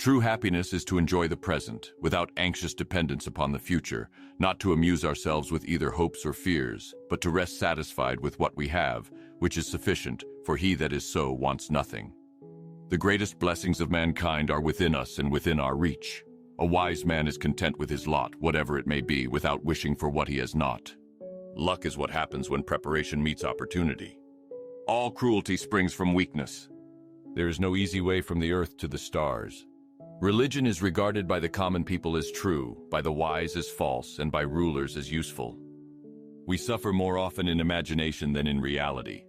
True happiness is to enjoy the present, without anxious dependence upon the future, not to amuse ourselves with either hopes or fears, but to rest satisfied with what we have, which is sufficient, for he that is so wants nothing. The greatest blessings of mankind are within us and within our reach. A wise man is content with his lot, whatever it may be, without wishing for what he has not. Luck is what happens when preparation meets opportunity. All cruelty springs from weakness. There is no easy way from the earth to the stars. Religion is regarded by the common people as true, by the wise as false, and by rulers as useful. We suffer more often in imagination than in reality.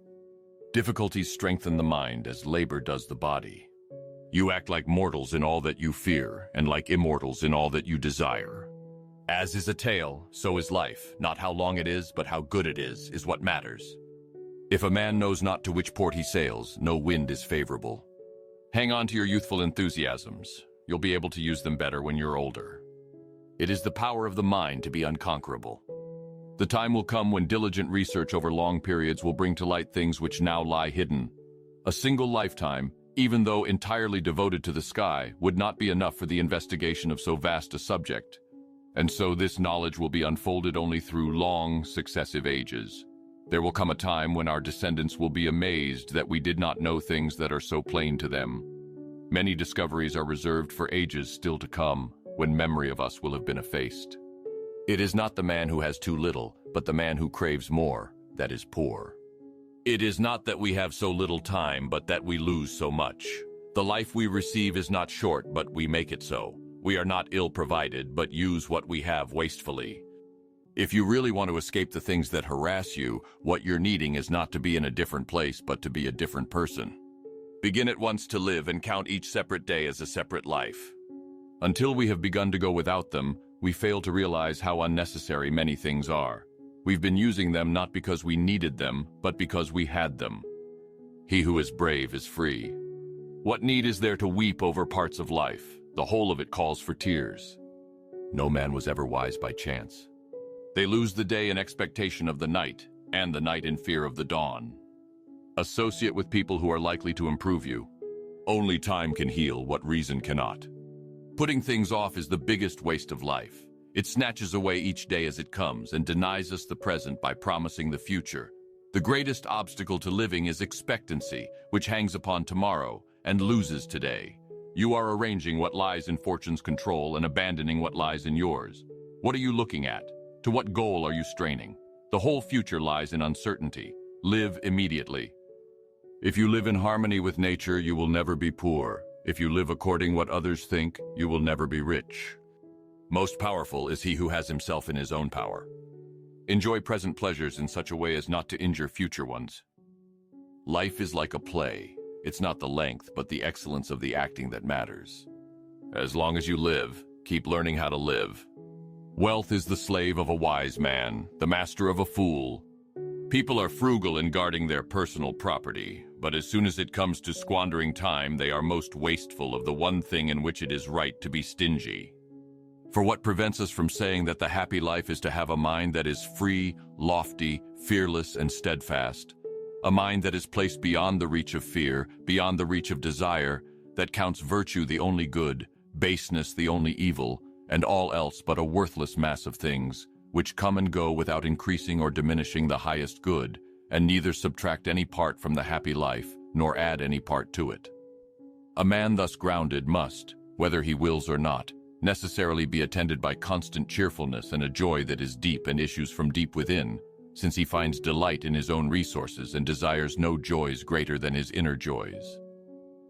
Difficulties strengthen the mind as labor does the body. You act like mortals in all that you fear, and like immortals in all that you desire. As is a tale, so is life. Not how long it is, but how good it is what matters. If a man knows not to which port he sails, no wind is favorable. Hang on to your youthful enthusiasms. You'll be able to use them better when you're older. It is the power of the mind to be unconquerable. The time will come when diligent research over long periods will bring to light things which now lie hidden. A single lifetime, even though entirely devoted to the sky, would not be enough for the investigation of so vast a subject. And so this knowledge will be unfolded only through long, successive ages. There will come a time when our descendants will be amazed that we did not know things that are so plain to them. Many discoveries are reserved for ages still to come, when memory of us will have been effaced. It is not the man who has too little, but the man who craves more, that is poor. It is not that we have so little time, but that we lose so much. The life we receive is not short, but we make it so. We are not ill-provided, but use what we have wastefully. If you really want to escape the things that harass you, what you're needing is not to be in a different place, but to be a different person. Begin at once to live and count each separate day as a separate life. Until we have begun to go without them, we fail to realize how unnecessary many things are. We've been using them not because we needed them, but because we had them. He who is brave is free. What need is there to weep over parts of life? The whole of it calls for tears. No man was ever wise by chance. They lose the day in expectation of the night, and the night in fear of the dawn. Associate with people who are likely to improve you. Only time can heal what reason cannot. Putting things off is the biggest waste of life. It snatches away each day as it comes and denies us the present by promising the future. The greatest obstacle to living is expectancy, which hangs upon tomorrow and loses today. You are arranging what lies in fortune's control and abandoning what lies in yours. What are you looking at? To what goal are you straining? The whole future lies in uncertainty. Live immediately. If you live in harmony with nature, you will never be poor. If you live according what others think, you will never be rich. Most powerful is he who has himself in his own power. Enjoy present pleasures in such a way as not to injure future ones. Life is like a play. It's not the length, but the excellence of the acting that matters. As long as you live, keep learning how to live. Wealth is the slave of a wise man, the master of a fool. People are frugal in guarding their personal property, but as soon as it comes to squandering time, they are most wasteful of the one thing in which it is right to be stingy. For what prevents us from saying that the happy life is to have a mind that is free, lofty, fearless, and steadfast, a mind that is placed beyond the reach of fear, beyond the reach of desire, that counts virtue the only good, baseness the only evil, and all else but a worthless mass of things, which come and go without increasing or diminishing the highest good, and neither subtract any part from the happy life, nor add any part to it. A man thus grounded must, whether he wills or not, necessarily be attended by constant cheerfulness and a joy that is deep and issues from deep within, since he finds delight in his own resources and desires no joys greater than his inner joys.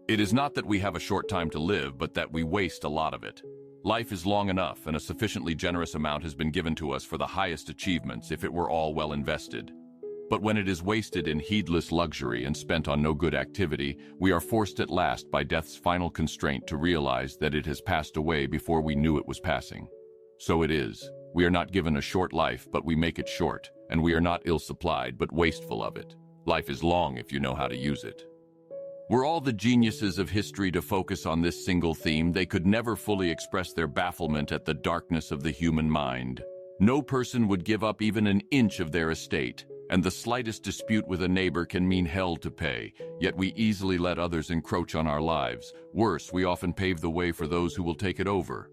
It is not that we have a short time to live, but that we waste a lot of it. Life is long enough, and a sufficiently generous amount has been given to us for the highest achievements if it were all well invested. But when it is wasted in heedless luxury and spent on no good activity, we are forced at last by death's final constraint to realize that it has passed away before we knew it was passing. So it is. We are not given a short life, but we make it short, and we are not ill-supplied, but wasteful of it. Life is long if you know how to use it. Were all the geniuses of history to focus on this single theme, they could never fully express their bafflement at the darkness of the human mind. No person would give up even an inch of their estate. and the slightest dispute with a neighbor can mean hell to pay, yet we easily let others encroach on our lives. Worse, we often pave the way for those who will take it over.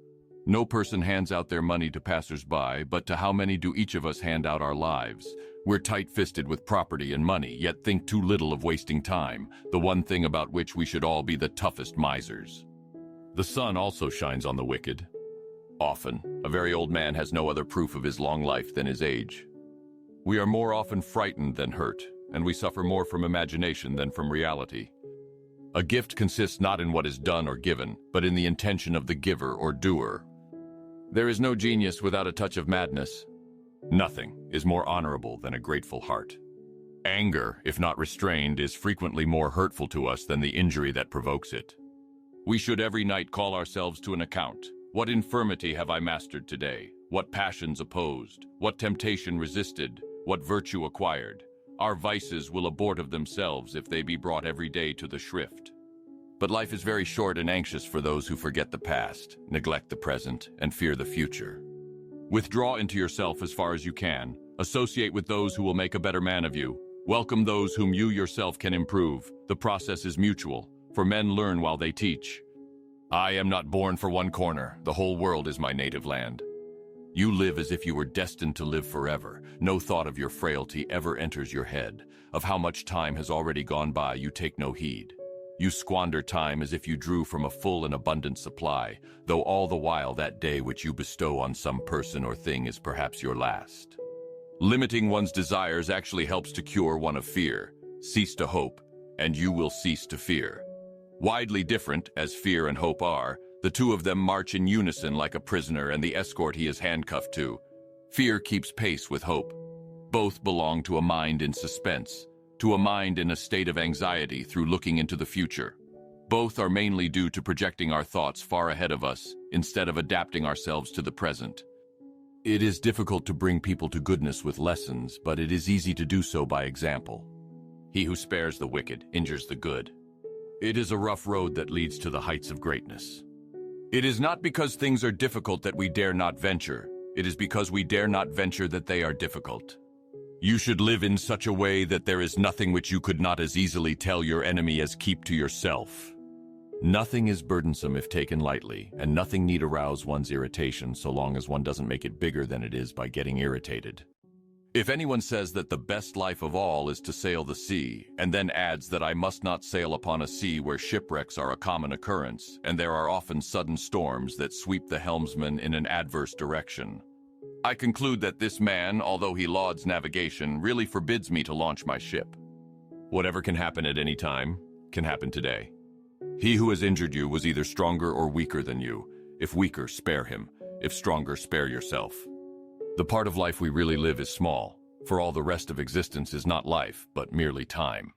No person hands out their money to passers-by, but to how many do each of us hand out our lives? We're tight-fisted with property and money, yet think too little of wasting time, the one thing about which we should all be the toughest misers. The sun also shines on the wicked. Often, a very old man has no other proof of his long life than his age. We are more often frightened than hurt, and we suffer more from imagination than from reality. A gift consists not in what is done or given, but in the intention of the giver or doer. There is no genius without a touch of madness. Nothing is more honorable than a grateful heart. Anger, if not restrained, is frequently more hurtful to us than the injury that provokes it. We should every night call ourselves to an account. What infirmity have I mastered today? What passions opposed? What temptation resisted? What virtue acquired? Our vices will abort of themselves if they be brought every day to the shrift. But life is very short and anxious for those who forget the past, neglect the present, and fear the future. Withdraw into yourself as far as you can. Associate with those who will make a better man of you. Welcome those whom you yourself can improve. The process is mutual, for men learn while they teach. I am not born for one corner. The whole world is my native land. You live as if you were destined to live forever. No thought of your frailty ever enters your head. Of how much time has already gone by, you take no heed. You squander time as if you drew from a full and abundant supply, though all the while that day which you bestow on some person or thing is perhaps your last. Limiting one's desires actually helps to cure one of fear. Cease to hope, and you will cease to fear. Widely different, as fear and hope are, the two of them march in unison like a prisoner and the escort he is handcuffed to. Fear keeps pace with hope. Both belong to a mind in suspense, to a mind in a state of anxiety through looking into the future. Both are mainly due to projecting our thoughts far ahead of us instead of adapting ourselves to the present. It is difficult to bring people to goodness with lessons, but it is easy to do so by example. He who spares the wicked injures the good. It is a rough road that leads to the heights of greatness. It is not because things are difficult that we dare not venture. It is because we dare not venture that they are difficult. You should live in such a way that there is nothing which you could not as easily tell your enemy as keep to yourself. Nothing is burdensome if taken lightly, and nothing need arouse one's irritation so long as one doesn't make it bigger than it is by getting irritated. If anyone says that the best life of all is to sail the sea, and then adds that I must not sail upon a sea where shipwrecks are a common occurrence, and there are often sudden storms that sweep the helmsman in an adverse direction, I conclude that this man, although he lauds navigation, really forbids me to launch my ship. Whatever can happen at any time, can happen today. He who has injured you was either stronger or weaker than you. If weaker, spare him. If stronger, spare yourself. The part of life we really live is small, for all the rest of existence is not life, but merely time.